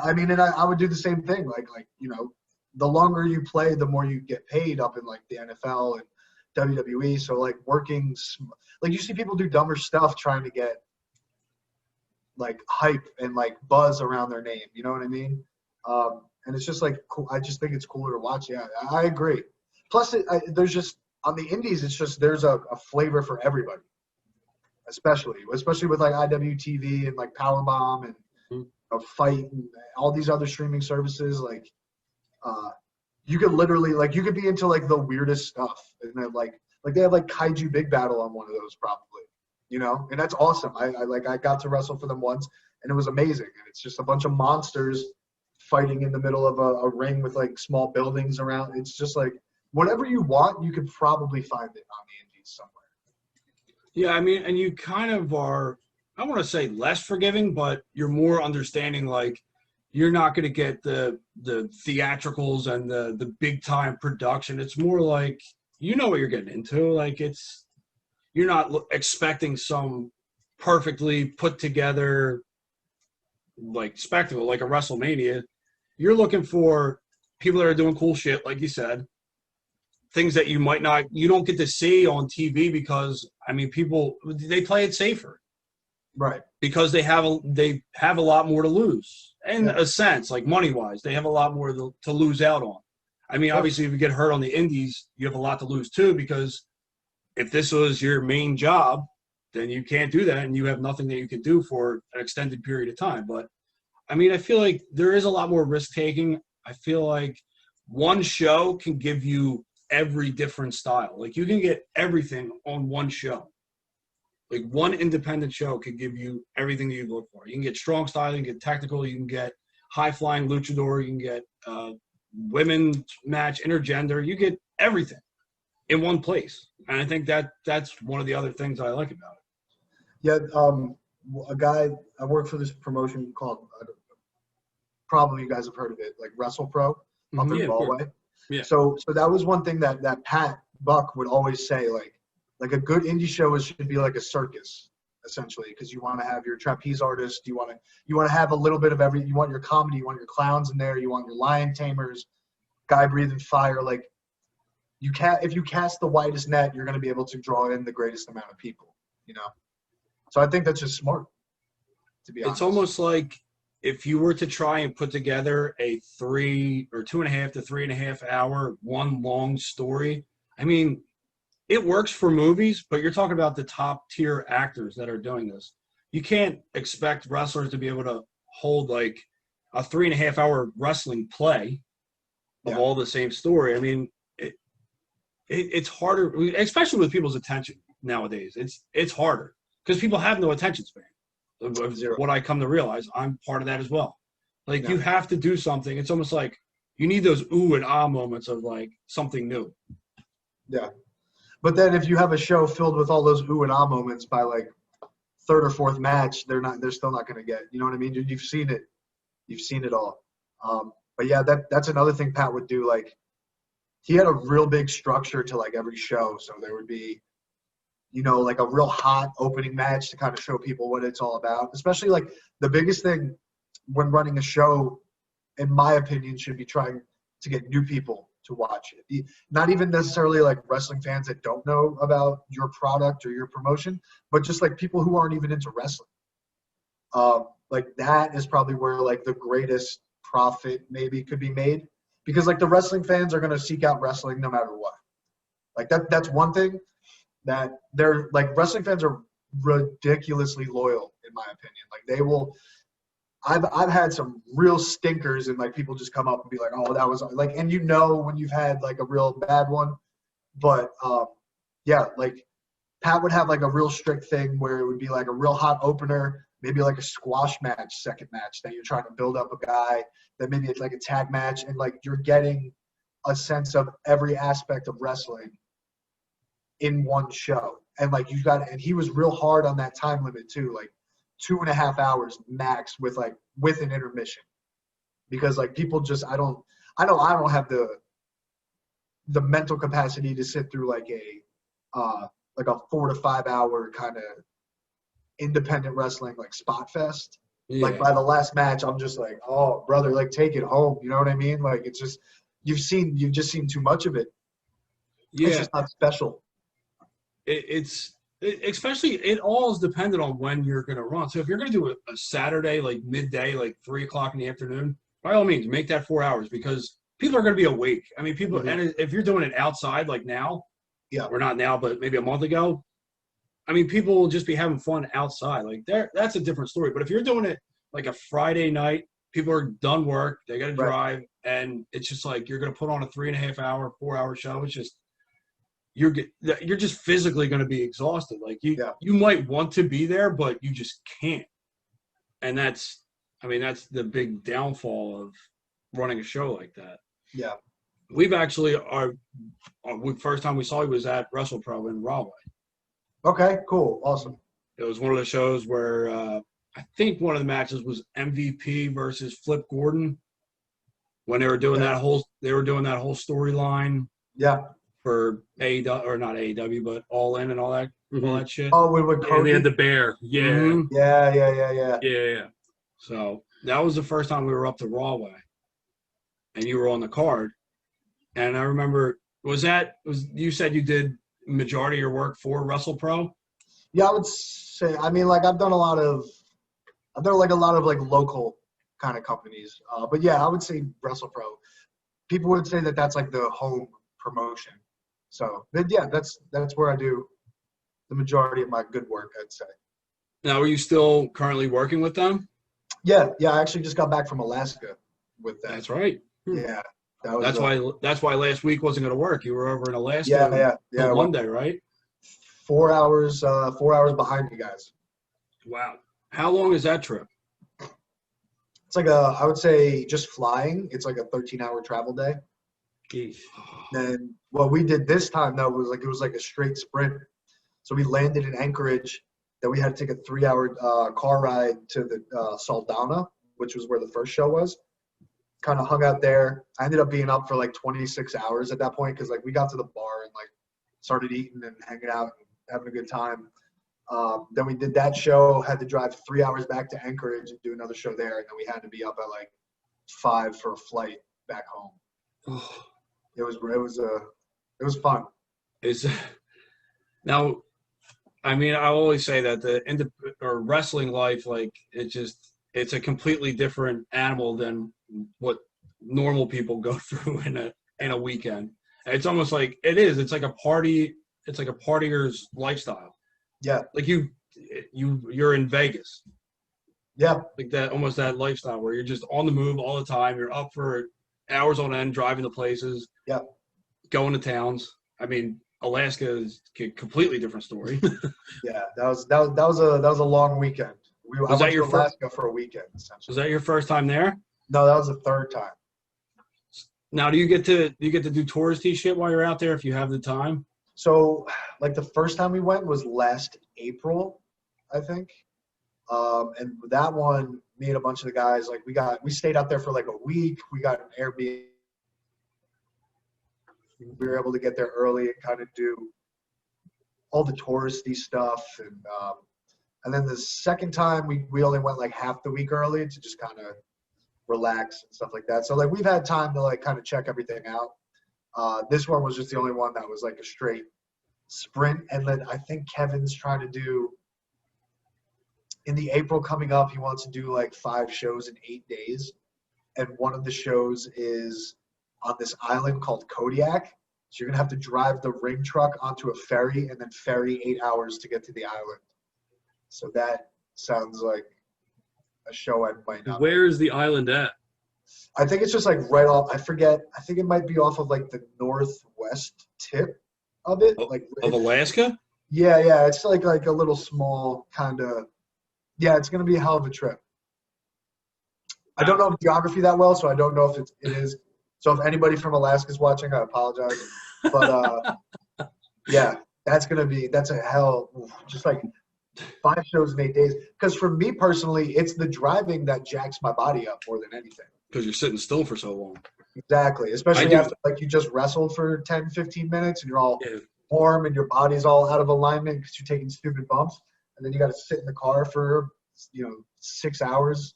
[SPEAKER 5] I mean, and I would do the same thing. Like the longer you play, the more you get paid up in like the NFL, and WWE. So like like you see people do dumber stuff trying to get like hype and like buzz around their name. You know what I mean? And it's just like cool. I just think it's cooler to watch. Yeah, I agree. Plus, there's just on the indies, it's just there's a flavor for everybody, especially with like IWTV and like Powerbomb and Fight and all these other streaming services. Like, you could literally like you could be into like the weirdest stuff, and then like they have like Kaiju Big Battle on one of those probably, you know, and that's awesome. I got to wrestle for them once, and it was amazing. And it's just a bunch of monsters fighting in the middle of a ring with like small buildings around. It's just like whatever you want, you could probably find it on the indies somewhere.
[SPEAKER 6] Yeah, I mean, and you kind of are, I want to say less forgiving, but you're more understanding. Like, you're not going to get the theatricals and the big time production. It's more like, you know what you're getting into. Like, you're not expecting some perfectly put together like spectacle like a WrestleMania. You're looking for people that are doing cool shit, like you said, things that you don't get to see on TV because, I mean, people, they play it safer.
[SPEAKER 5] Right.
[SPEAKER 6] Because they have a lot more to lose. In a sense, like money-wise, they have a lot more to lose out on. I mean, obviously, if you get hurt on the indies, you have a lot to lose too, because if this was your main job, then you can't do that, and you have nothing that you can do for an extended period of time. But, I mean, I feel like there is a lot more risk-taking. I feel like one show can give you every different style. Like, you can get everything on one show. Like, one independent show can give you everything that you look for. You can get strong style, you can get technical, you can get high-flying luchador, you can get women's match, intergender. You get everything in one place. And I think that's one of the other things I like about it.
[SPEAKER 5] Yeah, a guy, I work for this promotion called, probably you guys have heard of it, like WrestlePro up in Galway.
[SPEAKER 4] Yeah.
[SPEAKER 5] So that was one thing that Pat Buck would always say, like a good indie show should be like a circus, essentially, because you want to have your trapeze artist, you want to have a little bit of every. You want your comedy, you want your clowns in there, you want your lion tamers, guy breathing fire. Like, if you cast the widest net, you're going to be able to draw in the greatest amount of people. You know, so I think that's just smart. To be honest,
[SPEAKER 6] it's almost like if you were to try and put together a 2.5 to 3.5 hour one long story. I mean, it works for movies, but you're talking about the top tier actors that are doing this. You can't expect wrestlers to be able to hold like a 3.5 hour wrestling play of all the same story. I mean, it's harder, especially with people's attention nowadays. It's harder because people have no attention span. What I come to realize, I'm part of that as well. Like, you have to do something. It's almost like you need those ooh and ah moments of like something new.
[SPEAKER 5] Yeah. But then if you have a show filled with all those ooh and ah moments by like third or fourth match, they're still not going to get, you know what I mean? You've seen it all. But yeah, that's another thing Pat would do. Like, he had a real big structure to like every show. So there would be, you know, like a real hot opening match to kind of show people what it's all about. Especially like the biggest thing when running a show, in my opinion, should be trying to get new people to watch it. Not even necessarily like wrestling fans that don't know about your product or your promotion, but just like people who aren't even into wrestling. Like, that is probably where like the greatest profit maybe could be made, because like the wrestling fans are going to seek out wrestling no matter what. Like that's one thing that they're like, wrestling fans are ridiculously loyal, in my opinion. Like, they will, I've had some real stinkers, and like people just come up and be like, oh, that was like, and you know when you've had like a real bad one. But yeah, like Pat would have like a real strict thing where it would be like a real hot opener, maybe like a squash match, second match that you're trying to build up a guy, then maybe it's like a tag match, and like you're getting a sense of every aspect of wrestling in one show. And like and he was real hard on that time limit too, like 2.5 hours max with an intermission, because like people just, I don't have the mental capacity to sit through like a 4 to 5 hour kind of independent wrestling like spot fest. Yeah. Like, by the last match, I'm just like, oh brother, like take it home. You know what I mean? Like, it's just, you've just seen too much of it.
[SPEAKER 6] Yeah,
[SPEAKER 5] It's just not special.
[SPEAKER 6] Especially it all is dependent on when you're going to run. So if you're going to do a Saturday like midday, like 3 o'clock in the afternoon, by all means make that 4 hours because people are going to be awake. I mean, people, and if you're doing it outside like now, or not now, but maybe a month ago, I mean, people will just be having fun outside. Like that's a different story. But if you're doing it like a Friday night, people are done work, they got to drive, and it's just like you're going to put on a 3.5 hour, 4 hour show. It's just you're just physically going to be exhausted. Like you might want to be there, but you just can't. And that's the big downfall of running a show like that.
[SPEAKER 5] Yeah.
[SPEAKER 6] We've actually first time we saw you was at WrestlePro in Rahway.
[SPEAKER 5] Okay, cool, awesome.
[SPEAKER 6] It was one of the shows where I think one of the matches was MVP versus Flip Gordon when they were doing that whole storyline.
[SPEAKER 5] Yeah.
[SPEAKER 6] For AEW, or not AEW, but All In and all that shit.
[SPEAKER 5] Oh, with Cody?
[SPEAKER 4] And they had the bear. Yeah.
[SPEAKER 6] Mm-hmm.
[SPEAKER 5] Yeah.
[SPEAKER 6] So that was the first time we were up to Rahway, and you were on the card. And I remember, you said you did majority of your work for WrestlePro?
[SPEAKER 5] Yeah, I would say. I mean, like I've done like a lot of like local kind of companies. But yeah, I would say WrestlePro. People would say that that's like the home promotion. So, but yeah, that's where I do the majority of my good work, I'd say.
[SPEAKER 6] Now, are you still currently working with them?
[SPEAKER 5] Yeah. I actually just got back from Alaska with them.
[SPEAKER 6] That's right.
[SPEAKER 5] Yeah.
[SPEAKER 6] That's why last week wasn't going to work. You were over in Alaska.
[SPEAKER 5] Yeah.
[SPEAKER 6] On Monday, right?
[SPEAKER 5] 4 hours behind you guys.
[SPEAKER 6] Wow. How long is that trip?
[SPEAKER 5] It's like I would say just flying, it's like a 13-hour travel day.
[SPEAKER 6] Jeez.
[SPEAKER 5] And what we did this time though was like a straight sprint. So we landed in Anchorage. Then we had to take a 3-hour car ride to the Saldana, which was where the first show was. Kind of hung out there. I ended up being up for like 26 hours at that point because like we got to the bar and like started eating and hanging out and having a good time. Then we did that show. Had to drive 3 hours back to Anchorage and do another show there. And then we had to be up at like 5 for a flight back home. It was fun.
[SPEAKER 6] Now, I mean, I always say that the wrestling life, like it's a completely different animal than what normal people go through in a weekend. It's almost like it's like a party. It's like a partier's lifestyle.
[SPEAKER 5] Yeah.
[SPEAKER 6] Like you're in Vegas.
[SPEAKER 5] Yeah.
[SPEAKER 6] Like almost that lifestyle where you're just on the move all the time. You're up for hours on end, driving to places.
[SPEAKER 5] Yeah.
[SPEAKER 6] Going to towns. I mean, Alaska is a completely different story.
[SPEAKER 5] Yeah, that was a long weekend. I went to Alaska for a weekend, essentially.
[SPEAKER 6] Was that your first time there?
[SPEAKER 5] No, that was the third time.
[SPEAKER 6] Now, do you get to do touristy shit while you're out there if you have the time?
[SPEAKER 5] So, like the first time we went was last April, I think. And that one, me and a bunch of the guys, like we stayed out there for like a week. We got an Airbnb. We were able to get there early and kind of do all the touristy stuff. And then the second time we only went like half the week early to just kind of relax and stuff like that. So like we've had time to like kind of check everything out. This one was just the only one that was like a straight sprint. And then I think Kevin's trying to do in the April coming up, he wants to do like 5 shows in 8 days. And one of the shows is on this island called Kodiak. So you're going to have to drive the ring truck onto a ferry and then ferry 8 hours to get to the island. So that sounds like a show I might not.
[SPEAKER 4] Where is the island at?
[SPEAKER 5] I think it's just like right off. I forget. I think it might be off of like the northwest tip of it.
[SPEAKER 6] Of Alaska?
[SPEAKER 5] Yeah. It's like a little small kind of. Yeah, it's going to be a hell of a trip. I don't know geography that well, so I don't know if it is. So if anybody from Alaska is watching, I apologize. But yeah, that's a hell. Just like 5 shows in 8 days. Because for me personally, it's the driving that jacks my body up more than anything.
[SPEAKER 6] Because you're sitting still for so long.
[SPEAKER 5] Exactly. Especially after like you just wrestled for 10, 15 minutes and you're all warm and your body's all out of alignment because you're taking stupid bumps. And then you got to sit in the car for 6 hours.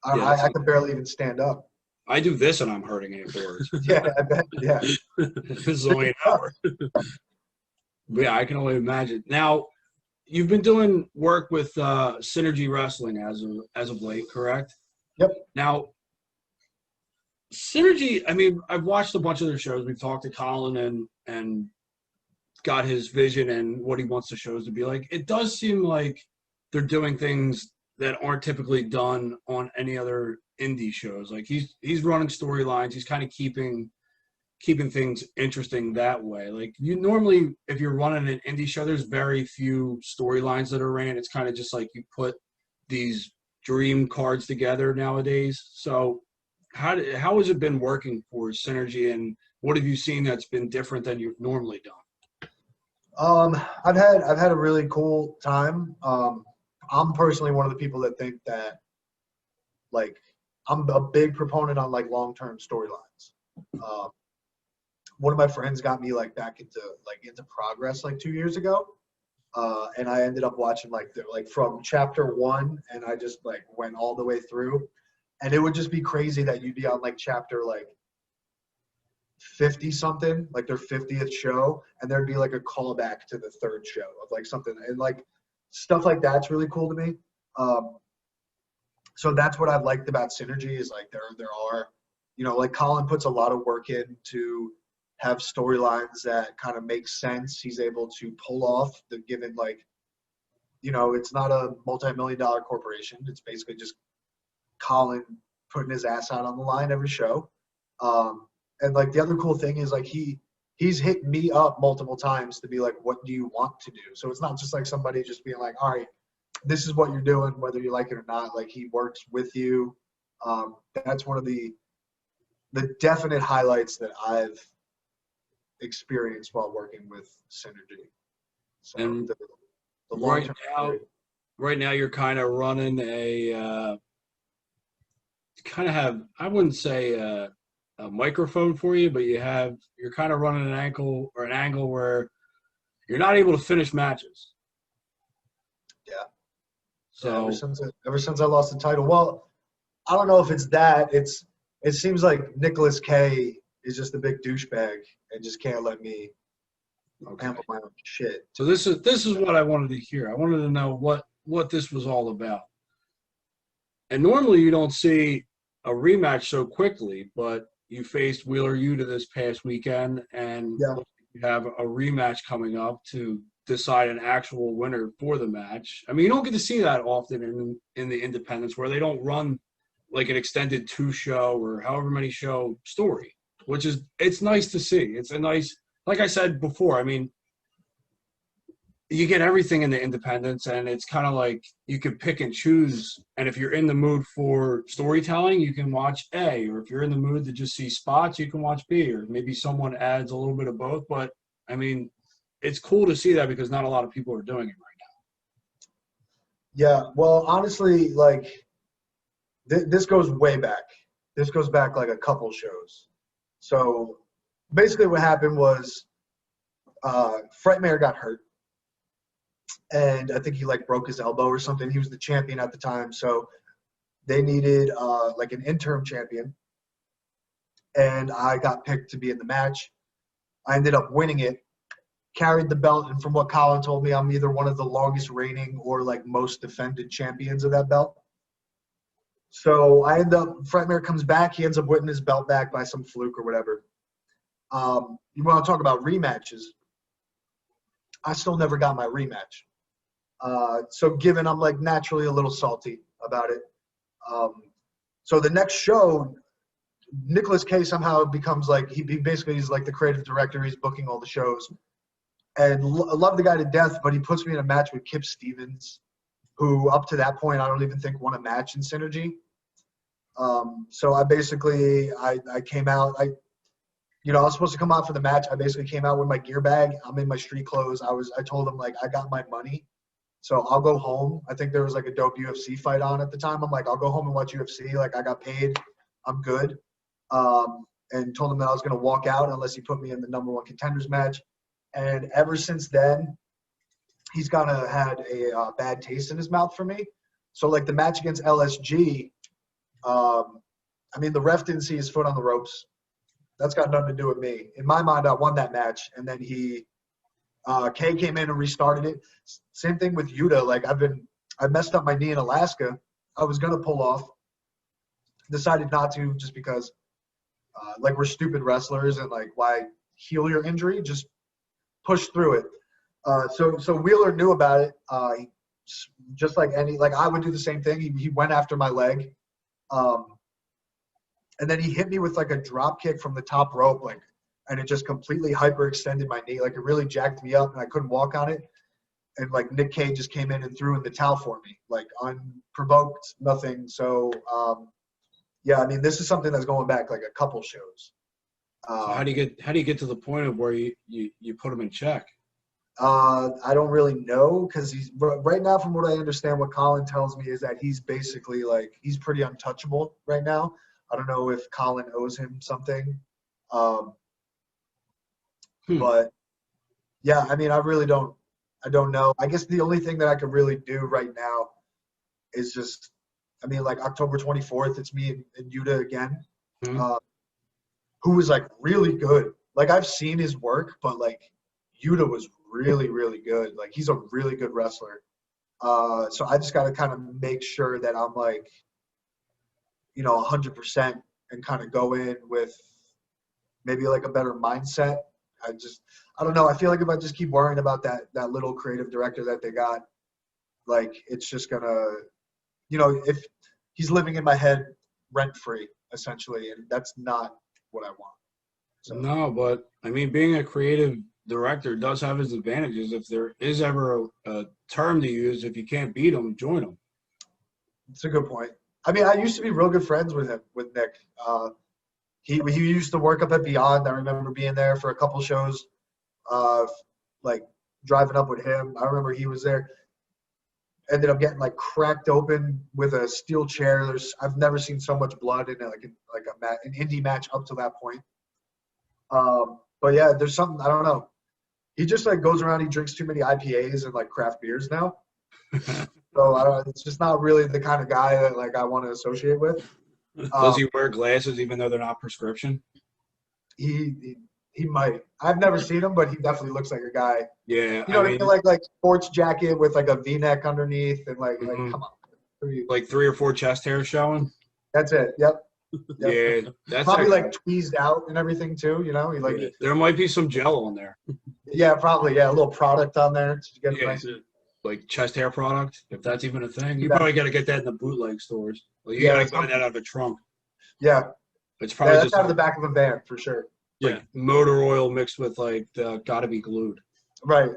[SPEAKER 5] I could barely even stand up.
[SPEAKER 6] I do this and I'm hurting afterwards.
[SPEAKER 5] Yeah, I bet. Yeah.
[SPEAKER 6] This is only an hour. But yeah, I can only imagine. Now, you've been doing work with Synergy Wrestling as of late, correct?
[SPEAKER 5] Yep.
[SPEAKER 6] Now, Synergy, I mean, I've watched a bunch of their shows. We've talked to Colin and got his vision and what he wants the shows to be like. It does seem like they're doing things that aren't typically done on any other indie shows. Like he's running storylines. He's kind of keeping things interesting that way. Like you normally, if you're running an indie show, there's very few storylines that are ran. It's kind of just like you put these dream cards together nowadays. So how has it been working for Synergy, and what have you seen that's been different than you've normally done?
[SPEAKER 5] I've had a really cool time. I'm personally one of the people that think that, like, I'm a big proponent on like long-term storylines. One of my friends got me like back into Progress like 2 years ago, and I ended up watching like from chapter 1, and I just like went all the way through, and it would just be crazy that you'd be on like chapter like 50 something, like their 50th show, and there'd be like a callback to the third show of like something, and like stuff like that's really cool to me. So that's what I've liked about Synergy is like there are, you know, like Colin puts a lot of work in to have storylines that kind of make sense. He's able to pull off the given, like, you know, it's not a multi-million-dollar corporation. It's basically just Colin putting his ass out on the line every show. And like the other cool thing is like he's hit me up multiple times to be like, what do you want to do? So it's not just like somebody just being like, all right, this is what you're doing, whether you like it or not. Like he works with you. That's one of the definite highlights that I've experienced while working with Synergy. So
[SPEAKER 6] And
[SPEAKER 5] the long-term
[SPEAKER 6] right now you're kind of running a kind of have, I wouldn't say a microphone for you, but you're kind of running an angle where you're not able to finish matches.
[SPEAKER 5] Yeah.
[SPEAKER 6] So
[SPEAKER 5] ever since I lost the title, well, I don't know if it's that. It seems like Nicolas K is just a big douchebag and just can't let me handle my own shit.
[SPEAKER 6] So this is what I wanted to hear. I wanted to know what this was all about. And normally you don't see a rematch so quickly, but you faced Wheeler Yuta this past weekend, and you have a rematch coming up to decide an actual winner for the match. I mean, you don't get to see that often in the independents where they don't run like an extended 2-show or however many show story, which is, it's nice to see. It's a nice, like I said before, I mean, you get everything in the independents, and it's kind of like you can pick and choose. And if you're in the mood for storytelling, you can watch A, or if you're in the mood to just see spots, you can watch B, or maybe someone adds a little bit of both. But I mean, it's cool to see that because not a lot of people are doing it right now.
[SPEAKER 5] Yeah, well, honestly, like this goes way back. This goes back like a couple shows. So basically what happened was Fretmare got hurt. And I think he like broke his elbow or something. He was the champion at the time. So they needed like an interim champion. And I got picked to be in the match. I ended up winning it, carried the belt. And from what Colin told me, I'm either one of the longest reigning or like most defended champions of that belt. So I end up, Fretmare comes back. He ends up winning his belt back by some fluke or whatever. You want to talk about rematches? I still never got my rematch. So given I'm like naturally a little salty about it. So the next show, Nicolas K somehow becomes like, he basically is like the creative director. He's booking all the shows. And I love the guy to death, but he puts me in a match with Kip Stevens, who up to that point I don't even think won a match in Synergy. So I basically, I came out, I was supposed to come out for the match. I basically came out with my gear bag. I'm in my street clothes. I told him like, I got my money, so I'll go home. I think there was like a dope UFC fight on at the time. I'm like, I'll go home and watch UFC. Like I got paid. I'm good. And told him that I was going to walk out unless he put me in the #1 contenders match. And ever since then, he's kind of had a bad taste in his mouth for me. So like the match against LSG, I mean, the ref didn't see his foot on the ropes. That's got nothing to do with me. In my mind, I won that match, and then Kay came in and restarted it. Same thing with Yuta. Like I messed up my knee in Alaska. I was gonna pull off, decided not to just because, like we're stupid wrestlers and like why heal your injury? Just push through it. So Wheeler knew about it. Just like I would do the same thing. He went after my leg, and then he hit me with like a drop kick from the top rope, like, and it just completely hyperextended my knee. Like it really jacked me up, and I couldn't walk on it. And like Nick Cage just came in and threw in the towel for me, like unprovoked, nothing. So yeah, I mean, this is something that's going back like a couple shows.
[SPEAKER 6] So how do you get to the point of where you put him in check?
[SPEAKER 5] I don't really know because he's right now, from what I understand, what Colin tells me is that he's basically like he's pretty untouchable right now. I don't know if Colin owes him something, but yeah, I mean, I don't know. I guess the only thing that I could really do right now is just, I mean, like October 24th, it's me and Yuta again, who was like really good. Like I've seen his work, but like Yuta was really, really good. Like he's a really good wrestler. So I just got to kind of make sure that I'm like, 100% and kind of go in with maybe like a better mindset. I don't know. I feel like if I just keep worrying about that little creative director that they got, like it's just gonna, if he's living in my head rent free essentially, and that's not what I want. So.
[SPEAKER 6] No, but I mean, being a creative director does have its advantages. If there is ever a term to use, if you can't beat them, join them.
[SPEAKER 5] It's a good point. I mean, I used to be real good friends with Nick. He used to work up at Beyond. I remember being there for a couple shows, like driving up with him. I remember he was there. Ended up getting like cracked open with a steel chair. I've never seen so much blood in an indie match up to that point. But yeah, there's something, I don't know. He just like goes around. He drinks too many IPAs and like craft beers now. So it's just not really the kind of guy that like I want to associate with.
[SPEAKER 6] Does he wear glasses even though they're not prescription?
[SPEAKER 5] He might. I've never seen him, but he definitely looks like a guy.
[SPEAKER 6] Yeah,
[SPEAKER 5] I mean, like sports jacket with like a V-neck underneath, and like come on.
[SPEAKER 6] Like 3 or 4 chest hairs showing.
[SPEAKER 5] That's it. Yep.
[SPEAKER 6] Yeah, that's
[SPEAKER 5] probably like tweezed out and everything too. He like
[SPEAKER 6] there might be some gel on there.
[SPEAKER 5] Yeah, probably. Yeah, a little product on there to get nice.
[SPEAKER 6] Like chest hair product, if that's even a thing. You probably got to get that in the bootleg stores. Like you got to buy that out of a trunk.
[SPEAKER 5] Yeah,
[SPEAKER 6] it's probably
[SPEAKER 5] that's
[SPEAKER 6] just
[SPEAKER 5] out of the back of a van for sure.
[SPEAKER 6] Like motor oil mixed with like the gotta be glued.
[SPEAKER 5] Right.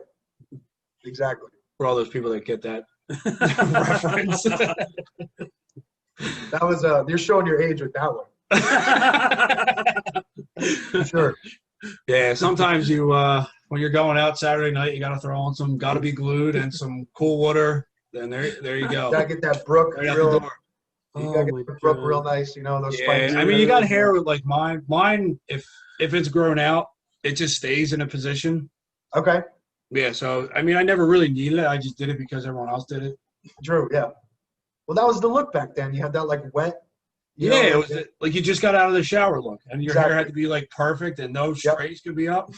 [SPEAKER 5] Exactly.
[SPEAKER 6] For all those people that get that reference.
[SPEAKER 5] That was you're showing your age with that one. Sure.
[SPEAKER 6] Yeah, sometimes you when you're going out Saturday night, you gotta throw on some gotta be glued and some cool water. Then there you go.
[SPEAKER 5] Gotta get that Brook
[SPEAKER 6] right out the door.
[SPEAKER 5] You gotta get the Brook real nice, those spikes.
[SPEAKER 6] I mean, you got hair with like mine. Mine, if it's grown out, it just stays in a position.
[SPEAKER 5] Okay.
[SPEAKER 6] Yeah, so I mean, I never really needed it. I just did it because everyone else did it.
[SPEAKER 5] True. Yeah. Well, that was the look back then. You had that like wet.
[SPEAKER 6] It was like you just got out of the shower look, and your hair had to be like perfect, and no strays could be up.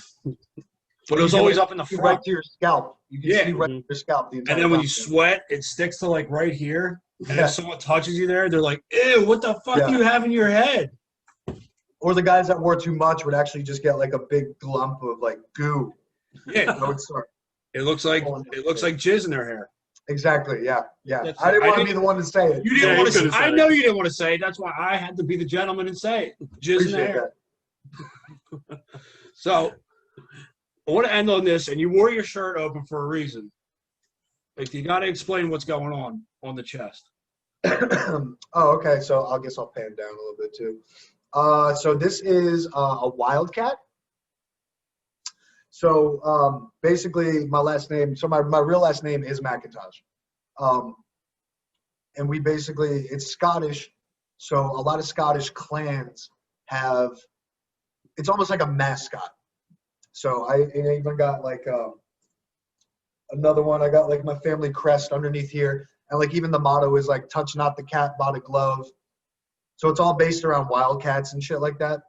[SPEAKER 6] But it was always up in the front.
[SPEAKER 5] Right to your scalp. You can see right to your scalp.
[SPEAKER 6] And then when you sweat, it sticks to like right here. And if someone touches you there, they're like, ew, what the fuck do you have in your head?
[SPEAKER 5] Or the guys that wore too much would actually just get like a big lump of like goo.
[SPEAKER 6] Yeah. It looks like jizz in their hair.
[SPEAKER 5] Exactly. Yeah. Yeah. I didn't want to be the one to say it.
[SPEAKER 6] You didn't want to say it. I know you didn't want to say it. That's why I had to be the gentleman and say it. Jizz in the hair. So I want to end on this, and you wore your shirt open for a reason. Like, you got to explain what's going on the chest.
[SPEAKER 5] Oh, okay. So I guess I'll pan down a little bit too. So this is a Wildcat. So basically, my last name. So my real last name is McIntosh, and we basically it's Scottish. So a lot of Scottish clans have. It's almost like a mascot. So I even got like another one. I got like my family crest underneath here, and like even the motto is like "Touch not the cat, bought a glove." So it's all based around Wildcats and shit like that.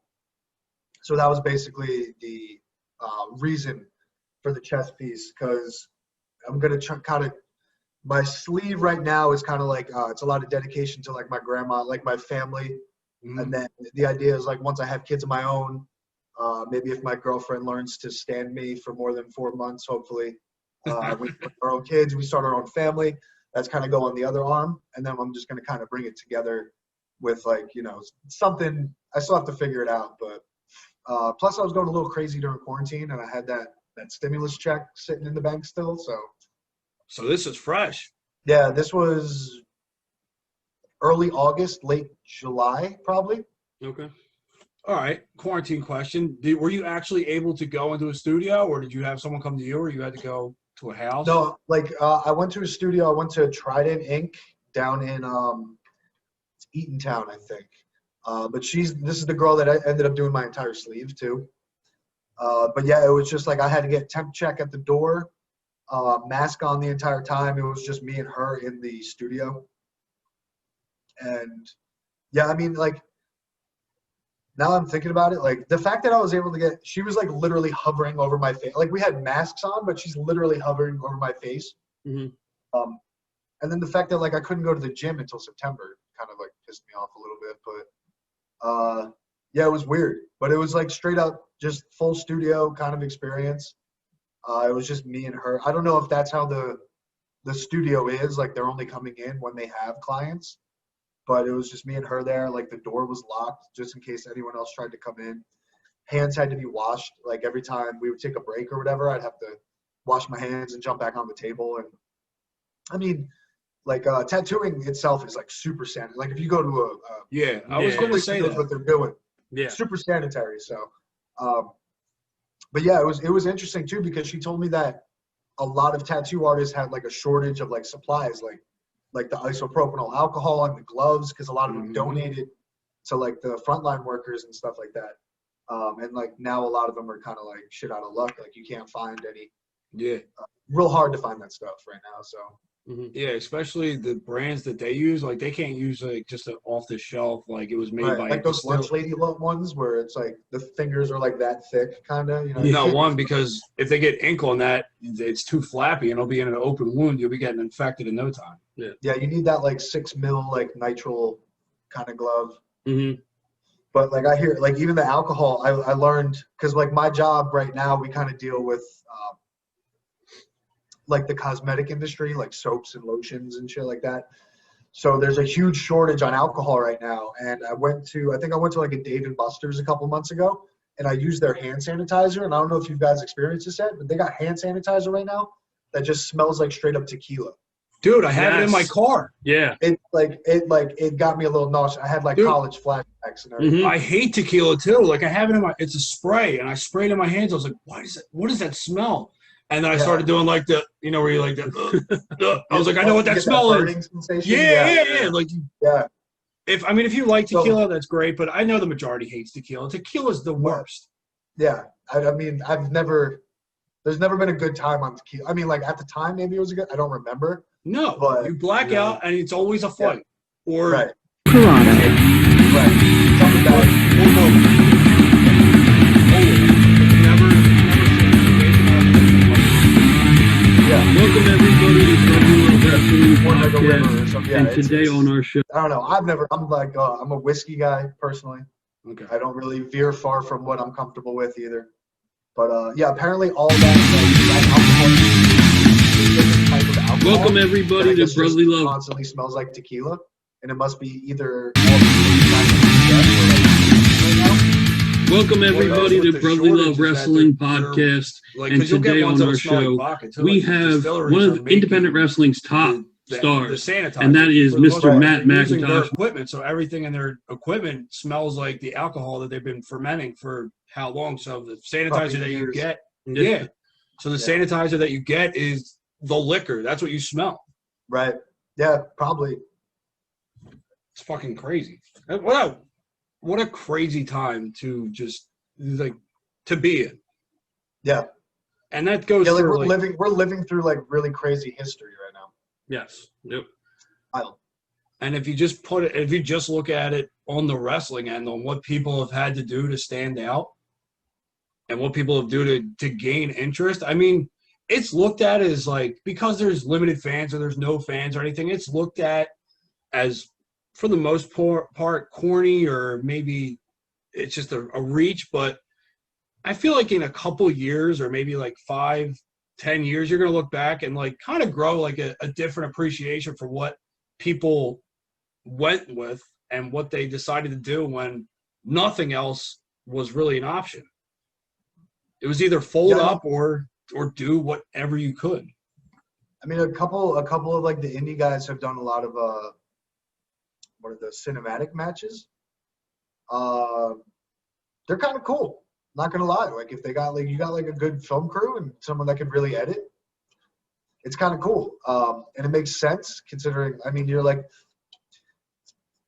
[SPEAKER 5] So that was basically the reason for the chest piece, because I'm going to kind of, my sleeve right now is kind of like, it's a lot of dedication to like my grandma, like my family.
[SPEAKER 6] Mhm.
[SPEAKER 5] And then the idea is like, once I have kids of my own, maybe if my girlfriend learns to stand me for more than 4 months, hopefully, we put our own kids, we start our own family. That's kind of go on the other arm. And then I'm just going to kind of bring it together with like, you know, something. I still have to figure it out. But plus I was going a little crazy during quarantine, and I had that stimulus check sitting in the bank still.
[SPEAKER 6] So this is fresh.
[SPEAKER 5] Yeah, this was early August, late July, probably.
[SPEAKER 4] Okay.
[SPEAKER 6] All right. Quarantine question. Were you actually able to go into a studio, or did you have someone come to you, or you had to go to a house?
[SPEAKER 5] No, like I went to a studio. I went to Trident Inc. down in Eatontown, I think. But this is the girl that I ended up doing my entire sleeve too. But yeah, it was just like I had to get temp check at the door, mask on the entire time. It was just me and her in the studio. And yeah, I mean, like, now I'm thinking about it, like the fact that I was able to she was like literally hovering over my face. Like we had masks on, but she's literally hovering over my face.
[SPEAKER 4] Mhm.
[SPEAKER 5] And then the fact that like I couldn't go to the gym until September kind of like pissed me off a little bit. But yeah, it was weird. But it was like straight up just full studio kind of experience. It was just me and her. I don't know if that's how the studio is. Like they're only coming in when they have clients. But it was just me and her there. Like the door was locked just in case anyone else tried to come in. Hands had to be washed. Like every time we would take a break or whatever, I'd have to wash my hands and jump back on the table. And I mean, like tattooing itself is like super sanitary. Like if you go to
[SPEAKER 6] Yeah, I was
[SPEAKER 4] Yeah.
[SPEAKER 6] going to say
[SPEAKER 5] knows
[SPEAKER 6] that.
[SPEAKER 5] what they're doing.
[SPEAKER 4] Yeah.
[SPEAKER 5] Super sanitary. So, but yeah, it was interesting too, because she told me that a lot of tattoo artists had like a shortage of like supplies, like the isopropyl alcohol and the gloves, because a lot of them
[SPEAKER 6] Mhm.
[SPEAKER 5] donated to like the frontline workers and stuff like that. And like now a lot of them are kind of like shit out of luck. Like you can't find any.
[SPEAKER 6] Yeah.
[SPEAKER 5] Real hard to find that stuff right now. So
[SPEAKER 6] Yeah, especially the brands that they use, like they can't use like just an off the shelf, like it was made by
[SPEAKER 5] like those
[SPEAKER 6] distill-
[SPEAKER 5] lunch lady ones where it's like the fingers are like that thick, kind of. You know.
[SPEAKER 6] No, one, because if they get ink on that, it's too flappy and it'll be in an open wound. You'll be getting infected in no time.
[SPEAKER 5] Yeah, you need that like 6 mil like nitrile kind of glove.
[SPEAKER 4] Mhm.
[SPEAKER 5] But like I hear, like even the alcohol, I learned, because like my job right now, we kind of deal with like the cosmetic industry, like soaps and lotions and shit like that. So there's a huge shortage on alcohol right now. And I think I went to like a Dave & Buster's a couple months ago, and I used their hand sanitizer. And I don't know if you guys experienced this yet, but they got hand sanitizer right now that just smells like straight up tequila.
[SPEAKER 6] Dude, I have it in my
[SPEAKER 4] Yes.
[SPEAKER 6] car.
[SPEAKER 4] Yeah.
[SPEAKER 5] It got me a little nauseous. I had like
[SPEAKER 6] Dude.
[SPEAKER 5] college flashbacks and everything.
[SPEAKER 4] Mhm.
[SPEAKER 6] I hate tequila too. Like I have it in it's a spray, and I sprayed it in my hands. I was like, what is that smell? And then I started doing like the, you know, where you like the, I was like, I know what that
[SPEAKER 5] You get
[SPEAKER 6] smell is.
[SPEAKER 5] burning sensation?
[SPEAKER 6] Yeah. Like,
[SPEAKER 5] Yeah.
[SPEAKER 6] if you like tequila, that's great. But I know the majority hates tequila. Tequila's the worst.
[SPEAKER 5] Yeah. I mean, there's never been a good time on tequila. I mean, like at the time, maybe it was a good, I don't remember.
[SPEAKER 6] No,
[SPEAKER 5] But,
[SPEAKER 6] you black
[SPEAKER 5] you know,
[SPEAKER 6] out, and it's always a fight. Or
[SPEAKER 5] Right.
[SPEAKER 3] Piranha.
[SPEAKER 5] Right. Something bad. Yeah.
[SPEAKER 4] Welcome everybody to BLWP Wrestling
[SPEAKER 5] Or like a river or
[SPEAKER 4] Podcast.
[SPEAKER 5] something. Yeah,
[SPEAKER 4] And
[SPEAKER 5] it's-
[SPEAKER 4] today
[SPEAKER 5] it's-
[SPEAKER 4] on our show,
[SPEAKER 5] I don't know. I'm like, I'm a whiskey guy personally.
[SPEAKER 6] Okay.
[SPEAKER 5] I don't really veer far from what I'm comfortable with either. But yeah, apparently all that type of alcohol.
[SPEAKER 4] welcome everybody
[SPEAKER 5] that I
[SPEAKER 4] to
[SPEAKER 5] guess just
[SPEAKER 4] Brotherly Love.
[SPEAKER 5] constantly smells like tequila, and it must be either all the kinds of stuff or like right now.
[SPEAKER 4] Welcome everybody
[SPEAKER 6] with
[SPEAKER 4] to
[SPEAKER 6] the
[SPEAKER 4] Brotherly
[SPEAKER 6] shortage
[SPEAKER 4] Love
[SPEAKER 6] is that
[SPEAKER 4] Wrestling
[SPEAKER 6] they're-
[SPEAKER 4] Podcast.
[SPEAKER 6] Like,
[SPEAKER 4] And
[SPEAKER 6] 'cause you'll get
[SPEAKER 4] today
[SPEAKER 6] ones
[SPEAKER 4] on
[SPEAKER 6] that'll
[SPEAKER 4] our
[SPEAKER 6] smell like
[SPEAKER 4] show,
[SPEAKER 6] vodka, too.
[SPEAKER 4] We
[SPEAKER 6] Like,
[SPEAKER 4] have
[SPEAKER 6] distilleries
[SPEAKER 4] one
[SPEAKER 6] are
[SPEAKER 4] of
[SPEAKER 6] making
[SPEAKER 4] Independent Wrestling's top
[SPEAKER 6] the
[SPEAKER 4] stars,
[SPEAKER 6] sanitizer,
[SPEAKER 4] and that is
[SPEAKER 6] for the most
[SPEAKER 4] Mr.
[SPEAKER 6] part.
[SPEAKER 4] Matt
[SPEAKER 6] They're using their
[SPEAKER 4] McIntosh.
[SPEAKER 6] equipment, so everything in their equipment smells like the alcohol that they've been fermenting for how long. So the sanitizer
[SPEAKER 5] Fucking
[SPEAKER 6] that you
[SPEAKER 5] years.
[SPEAKER 6] get, yeah. So the
[SPEAKER 5] Yeah.
[SPEAKER 6] sanitizer that you get is the liquor. That's what you smell.
[SPEAKER 5] Right. Yeah, probably.
[SPEAKER 6] It's fucking crazy. What a crazy time to just like to be in.
[SPEAKER 5] Yeah.
[SPEAKER 6] And that goes
[SPEAKER 5] Yeah, like
[SPEAKER 6] for
[SPEAKER 5] we're living through like really crazy history right now.
[SPEAKER 4] Yes. Yep.
[SPEAKER 5] Wild.
[SPEAKER 6] And if you just look at it on the wrestling end, on what people have had to do to stand out and what people have to gain interest, I mean, it's looked at as like, because there's limited fans or there's no fans or anything, it's looked at as, for the most part, corny, or maybe it's just a reach. But I feel like in a couple years, or maybe like 5-10 years, you're going to look back and like kind of grow like a different appreciation for what people went with and what they decided to do when nothing else was really an option. It was either fold up or do whatever you could.
[SPEAKER 5] I mean, a couple of like the indie guys have done a lot of what are the cinematic matches? They're kind of cool. Not gonna lie. Like if you got like a good film crew and someone that can really edit, it's kind of cool. And it makes sense considering. I mean, you're like,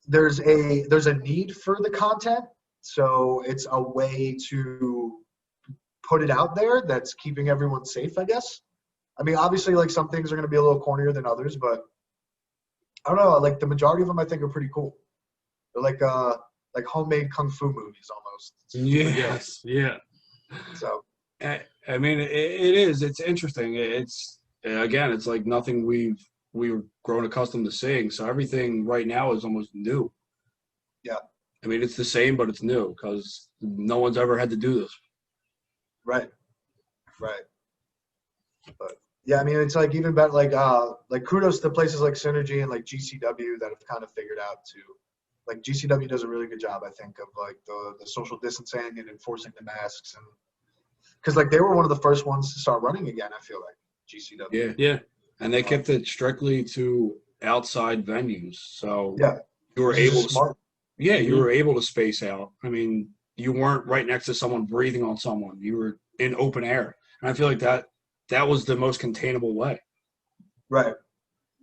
[SPEAKER 5] there's a need for the content, so it's a way to put it out there that's keeping everyone safe, I guess. I mean, obviously, like some things are going to be a little cornier than others, but I don't know. Like the majority of them, I think, are pretty cool. They're like homemade kung fu movies almost.
[SPEAKER 4] Yes, yeah.
[SPEAKER 5] So,
[SPEAKER 6] I mean, it is. It's interesting. It's again, it's like nothing we've grown accustomed to seeing. So everything right now is almost new.
[SPEAKER 5] Yeah.
[SPEAKER 6] I mean, it's the same, but it's new because no one's ever had to do this.
[SPEAKER 5] Right. But yeah, I mean, it's like even better. Like kudos to places like Synergy and like GCW that have kind of figured out to. Like GCW does a really good job, I think, of like the social distancing and enforcing the masks, and because like they were one of the first ones to start running again. I feel like GCW.
[SPEAKER 6] Yeah. And they kept it strictly to outside venues, so you were able to.
[SPEAKER 5] Smart.
[SPEAKER 6] Yeah, you were able to space out. I mean, you weren't right next to someone breathing on someone. You were in open air, and I feel like that was the most containable way.
[SPEAKER 5] Right.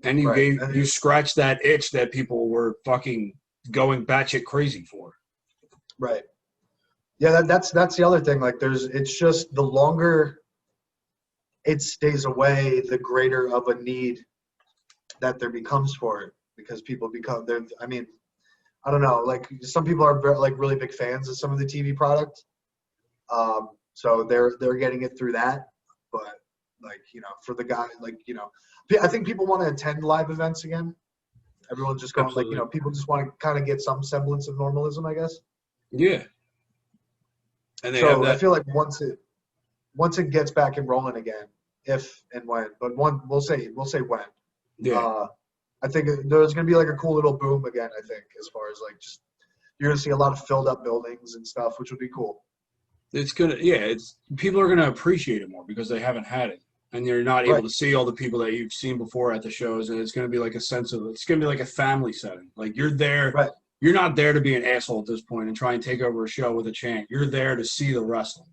[SPEAKER 6] And you scratched that itch that people were fucking going batshit crazy for.
[SPEAKER 5] Right. Yeah, that's the other thing. Like it's just the longer it stays away, the greater of a need that there becomes for it, because people I mean, I don't know, like some people are like really big fans of some of the TV product. So they're getting it through that. But like, you know, for the guy, like, you know, I think people want to attend live events again. Everyone's just going, like, you know, people just want to kind of get some semblance of normalism, I guess.
[SPEAKER 6] Yeah. And
[SPEAKER 5] I feel like once it gets back and rolling again, if and when, but we'll say when.
[SPEAKER 6] Yeah.
[SPEAKER 5] I think there's gonna be like a cool little boom again. I think as far as like just you're gonna see a lot of filled up buildings and stuff, which would be cool.
[SPEAKER 6] It's people are gonna appreciate it more because they haven't had it. And you're not able to see all the people that you've seen before at the shows, and it's going to be like it's going to be like a family setting. Like you're there, you're not there to be an asshole at this point and try and take over a show with a chant. You're there to see the wrestling.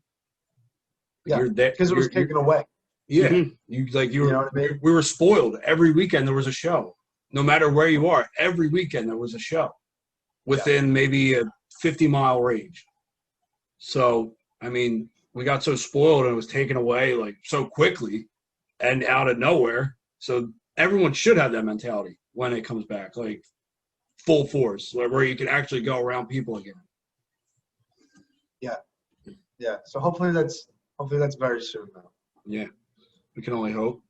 [SPEAKER 5] Yeah,
[SPEAKER 6] you're there
[SPEAKER 5] because it was taken away.
[SPEAKER 6] Yeah,
[SPEAKER 5] Mm-hmm.
[SPEAKER 6] We were spoiled. Every weekend there was a show. No matter where you are, every weekend there was a show within maybe a 50-mile range. So I mean, we got so spoiled and it was taken away like so quickly and out of nowhere. So everyone should have that mentality when it comes back, like full force, where you can actually go around people again.
[SPEAKER 5] Yeah. So hopefully that's very soon though.
[SPEAKER 6] Yeah, we can only hope.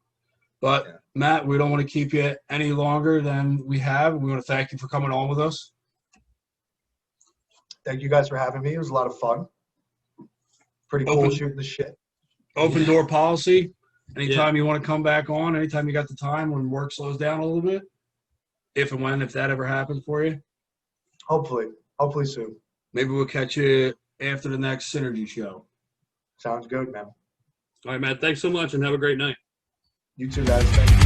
[SPEAKER 6] But Matt, we don't want to keep you any longer than we have. We want to thank you for coming on with us.
[SPEAKER 5] Thank you guys for having me. It was a lot of fun. Pretty cool shooting the shit.
[SPEAKER 6] Open door policy. Anytime you want to come back on, anytime you got the time when work slows down a little bit, if that ever happens for you.
[SPEAKER 5] Hopefully soon.
[SPEAKER 6] Maybe we'll catch you after the next Synergy show.
[SPEAKER 5] Sounds good, man.
[SPEAKER 4] All right, Matt. Thanks so much and have a great night.
[SPEAKER 5] You too, guys. Thank you.